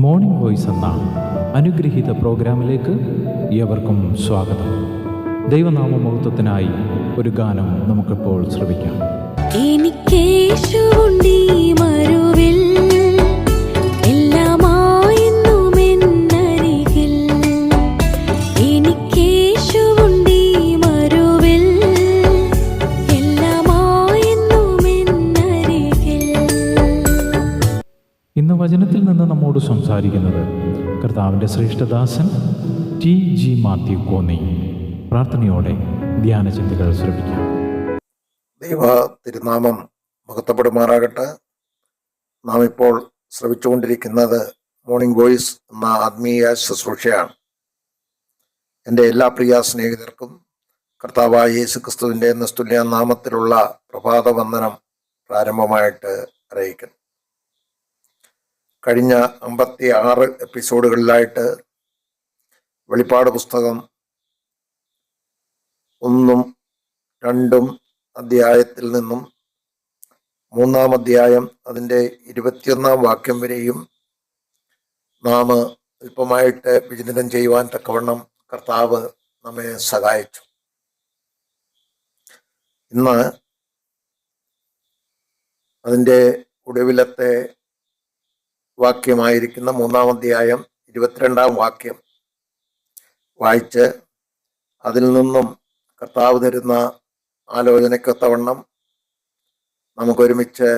Morning voice എന്ന അനുഗ്രഹീത പ്രോഗ്രാമിലേക്ക് ഏവർക്കും സ്വാഗതം. ദൈവനാമമഹത്വത്തിനായി ഒരു ഗാനം നമുക്കിപ്പോൾ ശ്രവിക്കാം. എനിക്കേശുവുണ്ടീ മരുവിൽ എല്ലാമായെന്നുമെന്നരികിൽ. എനിക്കേശുവുണ്ടീ മരുവിൽ എല്ലാമായെന്നുമെന്നരികിൽ. ഇന്ന് വചനത്തിൽ നിന്ന് നമ്മോട് സംസാരിക്കുന്നത് കർത്താവിൻ്റെ ശ്രേഷ്ഠദാസൻ TG മാത്യു കോന്നി. പ്രാർത്ഥനയോടെ ധ്യാനചിന്തകൾ ശ്രമിക്കാം. ദൈവ തിരുനാമം മഹത്വപ്പെടുമാറാകട്ടെ. നാം ഇപ്പോൾ ശ്രവിച്ചുകൊണ്ടിരിക്കുന്നത് മോർണിംഗ് വോയിസ് എന്ന ആത്മീയ ശുശ്രൂഷയാണ്. എൻ്റെ എല്ലാ പ്രിയ സ്നേഹിതർക്കും കർത്താവായ യേശു ക്രിസ്തുവിൻ്റെ നിസ്തുല്യ നാമത്തിലുള്ള പ്രഭാത വന്ദനം പ്രാരംഭമായിട്ട് അറിയിക്കുന്നു. കഴിഞ്ഞ 56 എപ്പിസോഡുകളിലായിട്ട് വെളിപ്പാട് പുസ്തകം 1, 2 അധ്യായത്തിൽ നിന്നും 3-ാം അധ്യായം അതിൻ്റെ 21-ാം വാക്യം വരെയും നാം അല്പമായിട്ട് വിചിന്തനം ചെയ്യുവാൻ തക്കവണ്ണം കർത്താവ് നമ്മെ സഹായിച്ചു. ഇന്ന് അതിൻ്റെ ഒടുവിലത്തെ വാക്യമായിരിക്കുന്ന 3-ാം അധ്യായം 22-ാം വാക്യം വായിച്ച് അതിൽ നിന്നും കർത്താവ് തരുന്ന ആലോചനയ്ക്കൊത്തവണ്ണം നമുക്കൊരുമിച്ച്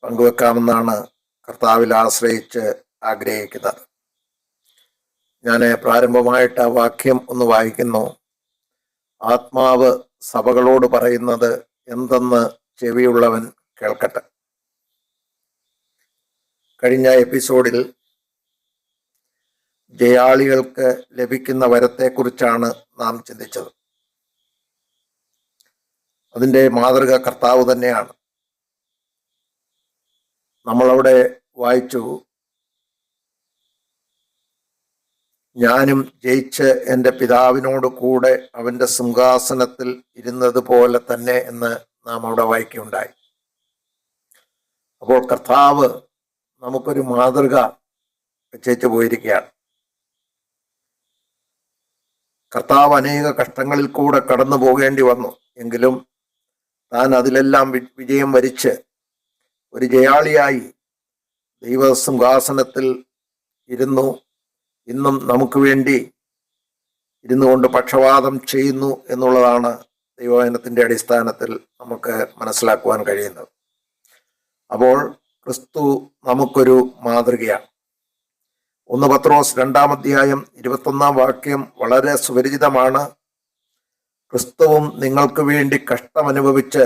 പങ്കുവെക്കാമെന്നാണ് കർത്താവിൽ ആശ്രയിച്ച് ആഗ്രഹിക്കുന്നത്. ഞാൻ പ്രാരംഭമായിട്ട് ആ വാക്യം ഒന്ന് വായിക്കുന്നു. ആത്മാവ് സഭകളോട് പറയുന്നത് എന്തെന്ന് ചെവിയുള്ളവൻ കേൾക്കട്ടെ. കഴിഞ്ഞ എപ്പിസോഡിൽ ജയാളികൾക്ക് ലഭിക്കുന്ന വരത്തെക്കുറിച്ചാണ് നാം ചിന്തിച്ചത്. അതിൻ്റെ മാതൃക കർത്താവ് തന്നെയാണ്. നമ്മളവിടെ വായിച്ചു, ഞാനും ജയിച്ച് എൻ്റെ പിതാവിനോട് കൂടെ അവൻ്റെ സിംഹാസനത്തിൽ ഇരുന്നത് പോലെ തന്നെ എന്ന് നാം അവിടെ വായിക്കുകയുണ്ടായി. അപ്പോൾ കർത്താവ് നമുക്കൊരു മാതൃക വെച്ചേച്ച് പോയിരിക്കുകയാണ്. കർത്താവ് അനേക കഷ്ടങ്ങളിൽ കൂടെ കടന്നു പോകേണ്ടി വന്നു. എങ്കിലും താൻ അതിലെല്ലാം വിജയം വരിച്ച് ഒരു ജയാളിയായി ദൈവസിംഹാസനത്തിൽ ഇരുന്നു. ഇന്നും നമുക്ക് വേണ്ടി ഇരുന്നു കൊണ്ട് പക്ഷപാതം ചെയ്യുന്നു എന്നുള്ളതാണ് ദൈവവചനത്തിൻ്റെ അടിസ്ഥാനത്തിൽ നമുക്ക് മനസ്സിലാക്കുവാൻ കഴിയുന്നത്. അപ്പോൾ ക്രിസ്തു നമുക്കൊരു മാതൃകയാണ്. 1 പത്രോസ് 2-ാം അധ്യായം 21-ാം വാക്യം വളരെ സുപരിചിതമാണ്. ക്രിസ്തുവും നിങ്ങൾക്ക് വേണ്ടി കഷ്ടമനുഭവിച്ച്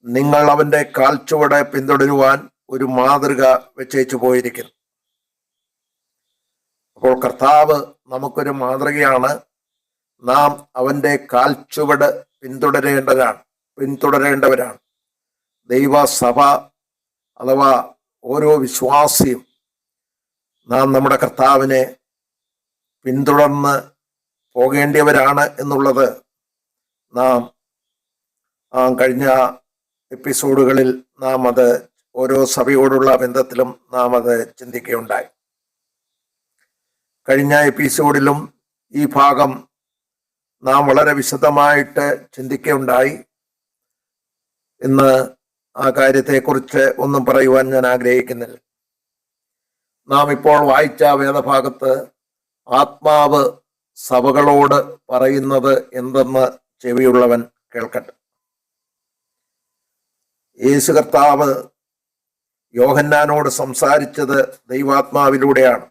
നിങ്ങൾ അവൻ്റെ കാൽച്ചുവട് പിന്തുടരുവാൻ ഒരു മാതൃക വെച്ചേച്ചു പോയിരിക്കുന്നു. അപ്പോൾ കർത്താവ് നമുക്കൊരു മാതൃകയാണ്. നാം അവൻ്റെ കാൽച്ചുവട് പിന്തുടരേണ്ടവരാണ്. ദൈവസഭ അഥവാ ഓരോ വിശ്വാസിയും നാം നമ്മുടെ കർത്താവിനെ പിന്തുടർന്ന് പോകേണ്ടിയവരാണ് എന്നുള്ളത് നാം കഴിഞ്ഞ എപ്പിസോഡുകളിൽ നാം അത് ഓരോ സഭയോടുള്ള ബന്ധത്തിലും നാം അത് ചിന്തിക്കുകയുണ്ടായി. കഴിഞ്ഞ എപ്പിസോഡിലും ഈ ഭാഗം നാം വളരെ വിശദമായിട്ട് ചിന്തിക്കുകയുണ്ടായി. ഇന്ന് ആ കാര്യത്തെക്കുറിച്ച് ഒന്നും പറയുവാൻ ഞാൻ ആഗ്രഹിക്കുന്നില്ല. നാം ഇപ്പോൾ വായിച്ച വേദഭാഗത്ത് ആത്മാവ് സഭകളോട് പറയുന്നത് എന്തെന്ന് ചെവിയുള്ളവൻ കേൾക്കട്ടെ. യേശു കർത്താവ് യോഹന്നാനോട് സംസാരിച്ചത് ദൈവാത്മാവിലൂടെയാണ്.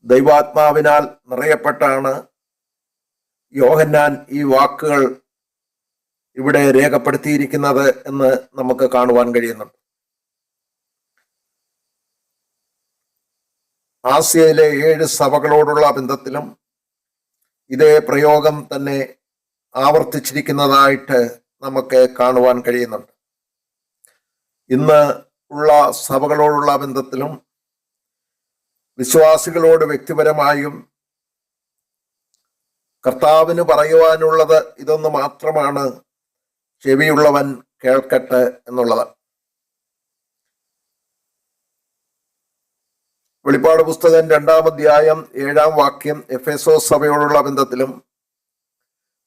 ദൈവാത്മാവിനാൽ നിറയപ്പെട്ടാണ് യോഹന്നാൻ ഈ വാക്കുകൾ ഇവിടെ രേഖപ്പെടുത്തിയിരിക്കുന്നത് എന്ന് നമുക്ക് കാണുവാൻ കഴിയുന്നുണ്ട്. ആസ്യയിലെ 7 സഭകളോടുള്ള ബന്ധത്തിലും ഇതേ പ്രയോഗം തന്നെ ആവർത്തിച്ചിരിക്കുന്നതായിട്ട് നമുക്ക് കാണുവാൻ കഴിയുന്നുണ്ട്. ഇന്ന് ഉള്ള സഭകളോടുള്ള ബന്ധത്തിലും വിശ്വാസികളോട് വ്യക്തിപരമായും കർത്താവിന് പറയുവാനുള്ളത് ഇതൊന്ന് മാത്രമാണ്, ചെവിയുള്ളവൻ കേൾക്കട്ടെ എന്നുള്ളത്. വെളിപ്പാട് പുസ്തകം 2-ാം അധ്യായം 7-ാം വാക്യം എഫെസോസ് സഭയോടുള്ള ബന്ധത്തിലും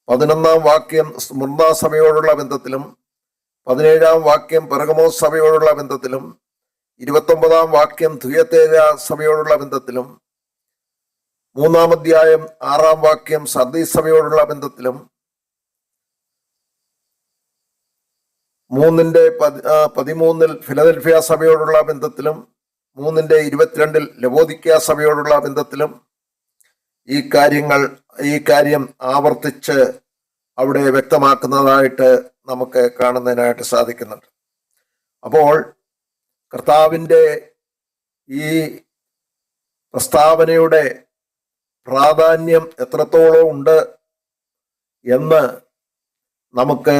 11-ാം വാക്യം സ്മുർന്ന സഭയോടുള്ള ബന്ധത്തിലും 17-ാം വാക്യം പെർഗമോസ് സഭയോടുള്ള ബന്ധത്തിലും 29-ാം വാക്യം തുയത്തേര സഭയോടുള്ള ബന്ധത്തിലും 3-ാം അധ്യായം 6-ാം വാക്യം സർദീസ് സഭയോടുള്ള ബന്ധത്തിലും 3:13 ഫിലദൽഫിയ സഭയോടുള്ള ബന്ധത്തിലും 3:22 ലവോദിക്ക സഭയോടുള്ള ബന്ധത്തിലും ഈ കാര്യം ആവർത്തിച്ച് അവിടെ വ്യക്തമാക്കുന്നതായിട്ട് നമുക്ക് കാണുന്നതിനായിട്ട് സാധിക്കുന്നുണ്ട്. അപ്പോൾ കർത്താവിൻ്റെ ഈ പ്രസ്താവനയുടെ പ്രാധാന്യം എത്രത്തോളം ഉണ്ട് എന്ന് നമുക്ക്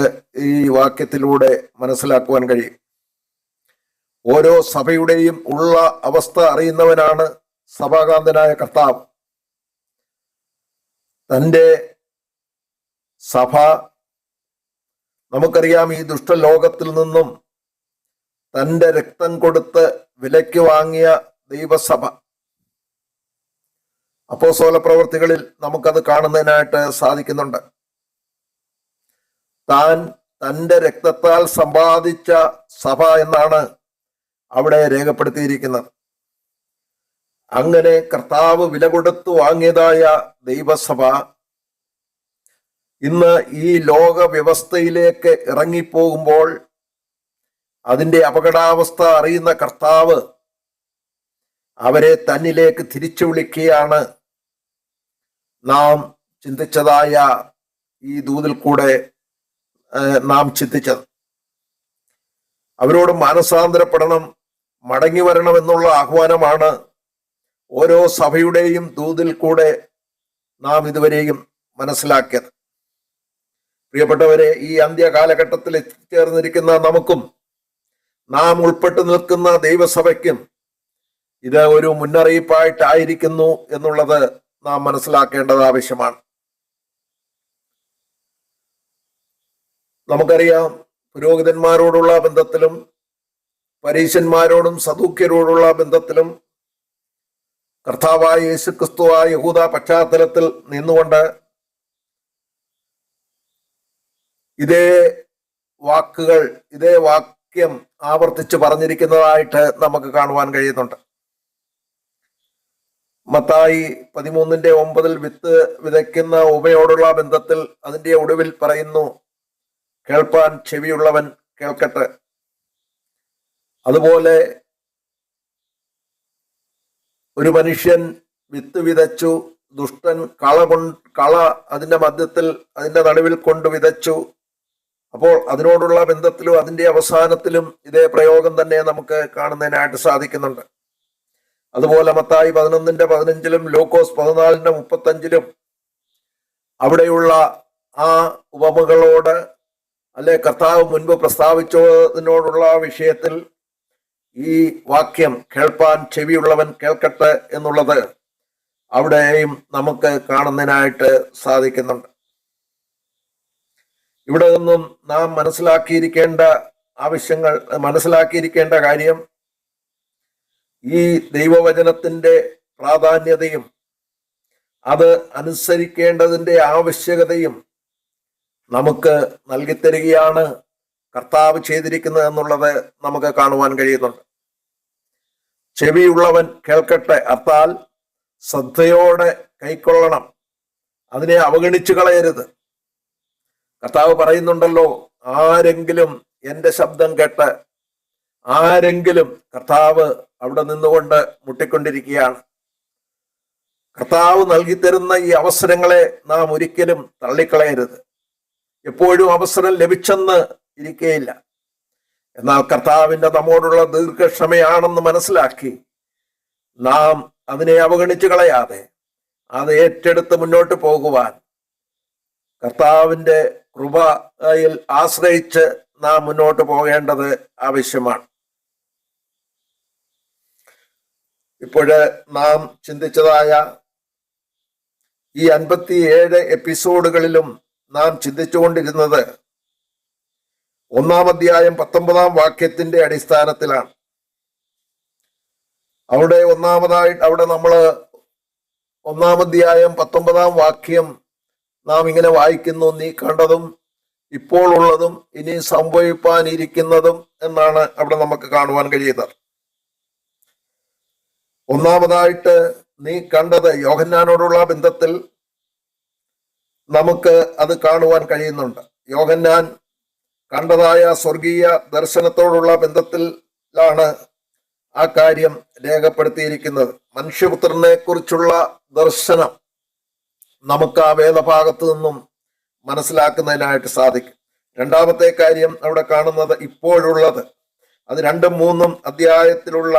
ഈ വാക്യത്തിലൂടെ മനസ്സിലാക്കുവാൻ കഴിയും. ഓരോ സഭയുടെയും ഉള്ള അവസ്ഥ അറിയുന്നവനാണ് സഭാകാന്തനായ കർത്താവ്. തൻ്റെ സഭ, നമുക്കറിയാം, ഈ ദുഷ്ടലോകത്തിൽ നിന്നും തൻ്റെ രക്തം കൊടുത്ത് വിലയ്ക്ക് വാങ്ങിയ ദൈവസഭ. അപ്പോസ്തല പ്രവൃത്തികളിൽ നമുക്കത് കാണുന്നതിനായിട്ട് സാധിക്കുന്നുണ്ട്. താൻ തൻ്റെ രക്തത്താൽ സമ്പാദിച്ച സഭ എന്നാണ് അവിടെ രേഖപ്പെടുത്തിയിരിക്കുന്നത്. അങ്ങനെ കർത്താവ് വില കൊടുത്തു വാങ്ങിയതായ ദൈവസഭ ഇന്ന് ഈ ലോക വ്യവസ്ഥയിലേക്ക് ഇറങ്ങിപ്പോകുമ്പോൾ അതിൻ്റെ അപകടാവസ്ഥ അറിയുന്ന കർത്താവ് അവരെ തന്നിലേക്ക് തിരിച്ചു വിളിക്കുകയാണ് നാം ചിന്തിച്ചതായ ഈ ദൂതിൽ കൂടെ നാം ചിന്തിച്ചത്. അവരോട് മാനസാന്തരപ്പെടണം, മടങ്ങി വരണം എന്നുള്ള ആഹ്വാനമാണ് ഓരോ സഭയുടെയും ദൂതിൽ കൂടെ നാം ഇതുവരെയും മനസ്സിലാക്കിയത്. പ്രിയപ്പെട്ടവരെ, ഈ അന്ത്യകാലഘട്ടത്തിൽ എത്തിച്ചേർന്നിരിക്കുന്ന നമുക്കും നാം ഉൾപ്പെട്ടു നിൽക്കുന്ന ദൈവസഭയ്ക്കും ഇത് ഒരു മുന്നറിയിപ്പായിട്ടായിരിക്കുന്നു എന്നുള്ളത് നാം മനസ്സിലാക്കേണ്ടത് ആവശ്യമാണ്. നമുക്കറിയാം, പുരോഹിതന്മാരോടുള്ള ബന്ധത്തിലും പരീശന്മാരോടും സദൂക്യരോടുള്ള ബന്ധത്തിലും കർത്താവായ യേശുക്രിസ്തുവായ യഹൂദ പശ്ചാത്തലത്തിൽ നിന്നുകൊണ്ട് ഇതേ വാക്യം ആവർത്തിച്ച് പറഞ്ഞിരിക്കുന്നതായിട്ട് നമുക്ക് കാണുവാൻ കഴിയുന്നുണ്ട്. മത്തായി 13:9 വിത്ത് വിതയ്ക്കുന്ന ഉപമയോടുള്ള ബന്ധത്തിൽ അതിൻ്റെ ഒടുവിൽ പറയുന്നു, കേൾപ്പാൻ ചെവിയുള്ളവൻ കേൾക്കട്ടെ. അതുപോലെ ഒരു മനുഷ്യൻ വിത്ത് വിതച്ചു, ദുഷ്ടൻ കള അതിൻ്റെ മധ്യത്തിൽ അതിൻ്റെ നടുവിൽ കൊണ്ട് വിതച്ചു. അപ്പോൾ അതിനോടുള്ള ബന്ധത്തിലും അതിൻ്റെ അവസാനത്തിലും ഇതേ പ്രയോഗം തന്നെ നമുക്ക് കാണുന്നതിനായിട്ട് സാധിക്കുന്നുണ്ട്. അതുപോലെ മത്തായി 11:15 ലൂക്കോസ് 14:35 അവിടെയുള്ള ആ ഉപമകളോട് അല്ലെ കർത്താവ് മുൻപ് പ്രസ്താവിച്ചതിനോടുള്ള വിഷയത്തിൽ ഈ വാക്യം കേൾപ്പാൻ ചെവിയുള്ളവൻ കേൾക്കട്ടെ എന്നുള്ളത് അവിടെയും നമുക്ക് കാണുന്നതിനായിട്ട് സാധിക്കുന്നുണ്ട്. ഇവിടെ നിന്നും നാം മനസ്സിലാക്കിയിരിക്കേണ്ട കാര്യം ഈ ദൈവവചനത്തിൻ്റെ പ്രാധാന്യതയും അത് അനുസരിക്കേണ്ടതിൻ്റെ ആവശ്യകതയും നമുക്ക് നൽകിത്തരികയാണ് കർത്താവ് ചെയ്തിരിക്കുന്നത് എന്നുള്ളത് നമുക്ക് കാണുവാൻ കഴിയുന്നുണ്ട്. ചെവിയുള്ളവൻ കേൾക്കട്ടെ, അർത്താൽ ശ്രദ്ധയോടെ കൈക്കൊള്ളണം, അതിനെ അവഗണിച്ചു കളയരുത്. കർത്താവ് പറയുന്നുണ്ടല്ലോ, ആരെങ്കിലും എൻ്റെ ശബ്ദം കേട്ട് കർത്താവ് അവിടെ നിന്നുകൊണ്ട് മുട്ടിക്കൊണ്ടിരിക്കുകയാണ്. കർത്താവ് നൽകിത്തരുന്ന ഈ അവസരങ്ങളെ നാം ഒരിക്കലും തള്ളിക്കളയരുത്. എപ്പോഴും അവസരം ലഭിച്ചെന്ന് ഇരിക്കുകയില്ല. എന്നാൽ കർത്താവിൻ്റെ നമ്മോടുള്ള ദീർഘക്ഷമയാണെന്ന് മനസ്സിലാക്കി നാം അതിനെ അവഗണിച്ചു കളയാതെ അത് ഏറ്റെടുത്ത് മുന്നോട്ട് പോകുവാൻ കർത്താവിൻ്റെ കൃപയിൽ ആശ്രയിച്ച് നാം മുന്നോട്ട് പോകേണ്ടത് ആവശ്യമാണ്. ഇപ്പോഴ് നാം ചിന്തിച്ചതായ ഈ 57 എപ്പിസോഡുകളിലും നാം ചിന്തിച്ചുകൊണ്ടിരുന്നത് 1-ാം അധ്യായം 19-ാം വാക്യത്തിന്റെ അടിസ്ഥാനത്തിലാണ്. അവിടെ നമ്മൾ 1-ാം അധ്യായം 19-ാം വാക്യം നാം ഇങ്ങനെ വായിക്കുന്നു, നീ കണ്ടതും ഇപ്പോൾ ഉള്ളതും ഇനി സംഭവിപ്പാനിരിക്കുന്നതും എന്നാണ് അവിടെ നമുക്ക് കാണുവാൻ കഴിയുന്നത്. ഒന്നാമതായിട്ട് നീ കണ്ടത്, യോഹന്നാനോടുള്ള ബന്ധത്തിൽ നമുക്ക് അത് കാണുവാൻ കഴിയുന്നുണ്ട്. യോഹന്നാൻ കണ്ടതായ സ്വർഗീയ ദർശനത്തോടുള്ള ബന്ധത്തിലാണ് ആ കാര്യം രേഖപ്പെടുത്തിയിരിക്കുന്നത്. മനുഷ്യപുത്രനെ കുറിച്ചുള്ള ദർശനം നമുക്ക് ആ വേദഭാഗത്തു നിന്നും മനസ്സിലാക്കുന്നതിനായിട്ട് സാധിക്കും. രണ്ടാമത്തെ കാര്യം അവിടെ കാണുന്നത് ഇപ്പോഴുള്ളത്, അത് 2-3 അധ്യായത്തിലുള്ള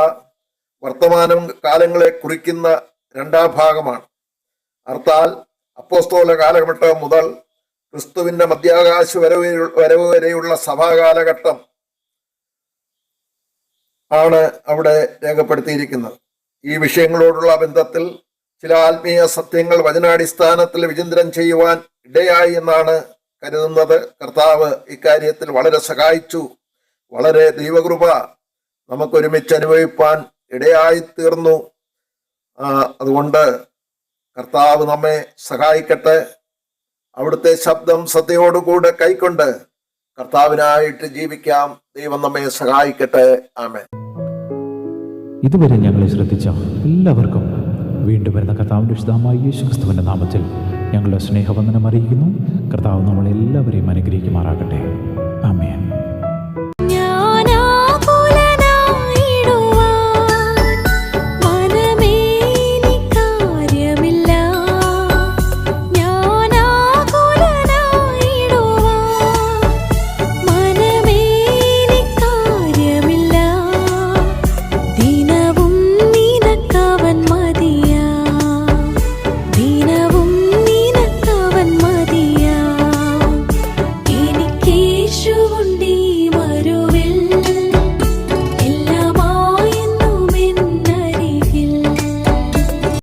വർത്തമാനം കാലങ്ങളെ കുറിക്കുന്ന 2-ാം ഭാഗമാണ്. അർത്ഥാൽ അപ്പോസ്തോല കാലഘട്ടം മുതൽ ക്രിസ്തുവിന്റെ മധ്യാകാശ വരവ് വരെയുള്ള സഭാകാലഘട്ടം ആണ് അവിടെ രേഖപ്പെടുത്തിയിരിക്കുന്നത്. ഈ വിഷയങ്ങളോടുള്ള ബന്ധത്തിൽ ചില ആത്മീയ സത്യങ്ങൾ വചനാടിസ്ഥാനത്തിൽ വിചിന്തനം ചെയ്യുവാൻ ഇടയായി എന്നാണ് കരുതുന്നത്. കർത്താവ് ഇക്കാര്യത്തിൽ വളരെ സഹായിച്ചു. വളരെ ദൈവകൃപ നമുക്കൊരുമിച്ച് അനുഭവിപ്പാൻ ഇടയായി തീർന്നു. അതുകൊണ്ട് കർത്താവ് നമ്മെ സഹായിക്കട്ടെ. അവിടുത്തെ ശബ്ദം ശ്രദ്ധയോടുകൂടെ കൈക്കൊണ്ട് കർത്താവിനായിട്ട് ജീവിക്കാം. ദൈവം നമ്മെ സഹായിക്കട്ടെ. ആമേൻ. ഇതുവരെ ഞങ്ങളെ ശ്രദ്ധിച്ച എല്ലാവർക്കും വീണ്ടും വരുന്ന കർത്താവിൻ്റെ വിശുദ്ധമായ യേശു ക്രിസ്തുവിൻ്റെ നാമത്തിൽ ഞങ്ങളുടെ സ്നേഹവന്ദനം അറിയിക്കുന്നു. കർത്താവ് നമ്മളെല്ലാവരെയും അനുഗ്രഹിക്കുമാറാകട്ടെ. ആമേൻ.